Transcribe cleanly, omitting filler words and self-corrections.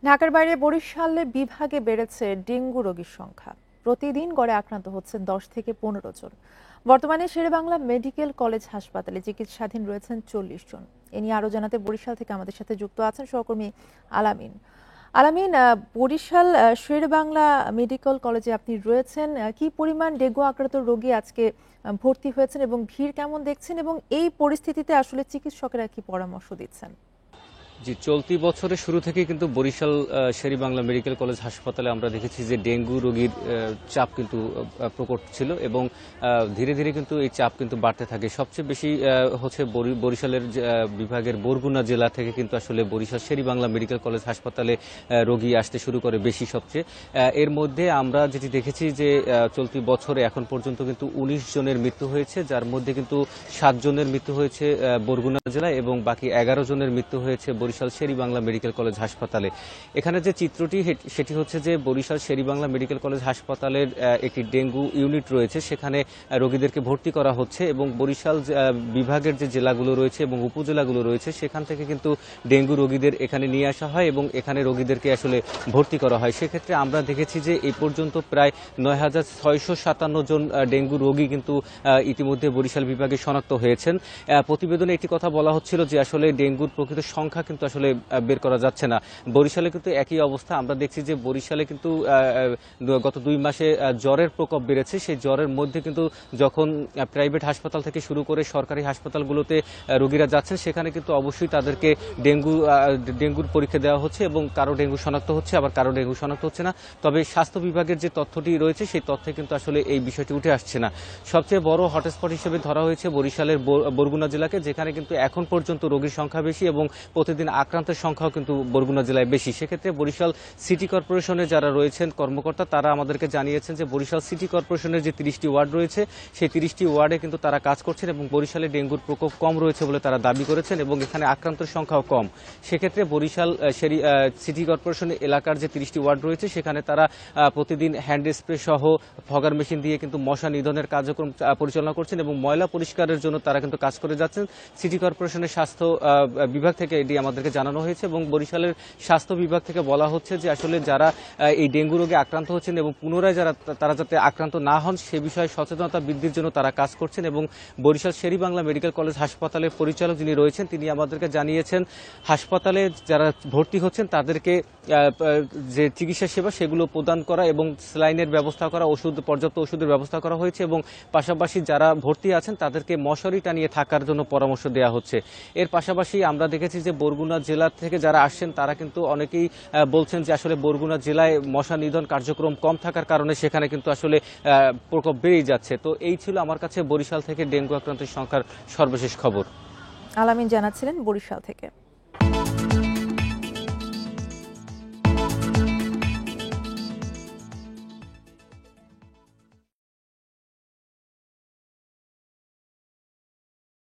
ঢাকার বাইরে বরিশালে বিভাগে বেড়েছে ডেঙ্গু রোগীর সংখ্যা। প্রতিদিন গড়ে আক্রান্ত হচ্ছেন 10 থেকে 15 জন। বর্তমানে শেরেবাংলা মেডিকেল কলেজ হাসপাতালে চিকিৎসাধীন রয়েছেন 40 জন। এ নিয়ে আরো জানাতে বরিশাল থেকে আমাদের সাথে যুক্ত আছেন সহকর্মী আলামিন। আলামিন, বরিশাল শেরেবাংলা মেডিকেল কলেজে আপনি রয়েছেন। কি পরিমাণ ডেঙ্গু আক্রান্ত রোগী আজকে ভর্তি হয়েছেন এবং ভিড় কেমন দেখছেন, এবং এই পরিস্থিতিতে আসলে চিকিৎসকেরা কি পরামর্শ দিচ্ছেন? জি, চলতি বছরের শুরু থেকে কিন্তু বরিশাল শেরেবাংলা মেডিকেল কলেজ হাসপাতালে আমরা দেখেছি যে ডেঙ্গু রোগীর চাপ কিন্তু প্রকট ছিল এবং ধীরে ধীরে কিন্তু এই চাপ কিন্তু বাড়তে থাকে। সবচেয়ে বেশি হচ্ছে বরিশালের বিভাগের বরগুনা জেলা থেকে কিন্তু আসলে বরিশাল শেরেবাংলা মেডিকেল কলেজ হাসপাতালে রোগী আসতে শুরু করে বেশি সবচেয়ে। এর মধ্যে আমরা যেটি দেখেছি যে চলতি বছরে এখন পর্যন্ত কিন্তু 19 জনের মৃত্যু হয়েছে, যার মধ্যে কিন্তু 7 জনের মৃত্যু হয়েছে বরগুনা জেলায় এবং বাকি 11 জনের মৃত্যু হয়েছে বরিশাল শেরেবাংলা মেডিকেল কলেজ হাসপাতালে। এখানে যে চিত্রটি সেটি হচ্ছে যে বরিশাল শেরেবাংলা মেডিকেল কলেজ হাসপাতালের একটি ডেঙ্গু ইউনিট রয়েছে, সেখানে রোগীদেরকে ভর্তি করা হচ্ছে এবং বরিশাল বিভাগের যে জেলাগুলো রয়েছে এবং উপজেলাগুলো রয়েছে সেখান থেকে কিন্তু ডেঙ্গু রোগীদের এখানে নিয়ে আসা হয় এবং এখানে রোগীদেরকে আসলে ভর্তি করা হয়। সেক্ষেত্রে আমরা দেখেছি যে এই পর্যন্ত প্রায় 9,657 জন ডেঙ্গু রোগী কিন্তু ইতিমধ্যে বরিশাল বিভাগে শনাক্ত হয়েছেন। প্রতিবেদনে একটি কথা বলা হচ্ছিল যে আসলে ডেঙ্গুর প্রকৃত সংখ্যা কিন্তু আসলে বের করা যাচ্ছে না। বরিশালে কিন্তু একই অবস্থা। আমরা দেখছি যে বরিশালে কিন্তু গত 2 মাসে জ্বরের প্রকোপ বেড়েছে। সেই জ্বরের মধ্যে কিন্তু যখন প্রাইভেট হাসপাতাল থেকে শুরু করে সরকারি হাসপাতালগুলোতে রোগীরা যাচ্ছেন সেখানে কিন্তু অবশ্যই তাদেরকে ডেঙ্গুর পরীক্ষা দেওয়া হচ্ছে এবং কারো ডেঙ্গু শনাক্ত হচ্ছে, আবার কারো ডেঙ্গু শনাক্ত হচ্ছে না। তবে স্বাস্থ্য বিভাগের যে তথ্যটি রয়েছে সেই তথ্যে কিন্তু আসলে এই বিষয়টি উঠে আসছে না। সবচেয়ে বড় হটস্পট হিসেবে ধরা হয়েছে বরিশালের বরগুনা জেলাকে, যেখানে কিন্তু এখন পর্যন্ত রোগীর সংখ্যা বেশি এবং প্রতিদিন আক্রান্তের সংখ্যাও কিন্তু বরগুনা জেলায় বেশি। সেক্ষেত্রে বরিশাল সিটি কর্পোরেশনে যারা রয়েছেন কর্মকর্তা তারা আমাদেরকে জানিয়েছেন যে বরিশাল সিটি কর্পোরেশনের যে 30টি ওয়ার্ড রয়েছে সেই 30টি ওয়ার্ডে কিন্তু তারা কাজ করছেন এবং বরিশালে ডেঙ্গুর প্রকোপ কম রয়েছে বলে তারা দাবি করেছেন এবং এখানে আক্রান্তের সংখ্যাও কম। সেক্ষেত্রে বরিশাল সিটি কর্পোরেশন এলাকার যে 30টি ওয়ার্ড রয়েছে সেখানে তারা প্রতিদিন হ্যান্ড স্প্রে সহ ফগার মেশিন দিয়ে কিন্তু মশা নিধনের কার্যক্রম পরিচালনা করছেন এবং ময়লা পরিষ্কারের জন্য তারা কিন্তু কাজ করে যাচ্ছেন। সিটি কর্পোরেশনের স্বাস্থ্য বিভাগ থেকে এটি আমাদেরকে জানানো হয়েছে এবং বরিশালের স্বাস্থ্য বিভাগ থেকে বলা হচ্ছে যে আসলে যারা এই ডেঙ্গু রোগে আক্রান্ত হচ্ছেন এবং পুনরায় তারা যাতে আক্রান্ত না হন সে বিষয়ে সচেতনতা বৃদ্ধির জন্য তারা কাজ করছেন এবং বরিশাল শেরেবাংলা মেডিকেল কলেজ হাসপাতালের পরিচালক যিনি রয়েছেন তিনি আমাদেরকে জানিয়েছেন হাসপাতালে যারা ভর্তি হচ্ছেন তাদেরকে যে চিকিৎসা সেবা সেগুলো প্রদান করা এবং স্যালাইনের ব্যবস্থা করা, পর্যাপ্ত ওষুধের ব্যবস্থা করা হয়েছে এবং পাশাপাশি যারা ভর্তি আছেন তাদেরকে মশারি টানিয়ে থাকার জন্য পরামর্শ দেওয়া হচ্ছে। এর পাশাপাশি আমরা দেখেছি যে বরগুনা জেলা থেকে যারা আসছেন তারা কিন্তু অনেকেই বলছেন যে আসলে বরগুনা জেলায় মশা নিধন কার্যক্রম কম থাকার কারণে সেখানে কিন্তু আসলে প্রকোপ বেড়েই যাচ্ছে। তো এই ছিল আমার কাছে বরিশাল থেকে ডেঙ্গু আক্রান্তের সংখ্যার সর্বশেষ খবর। আলামিন জানাচ্ছিলেন বরিশাল থেকে।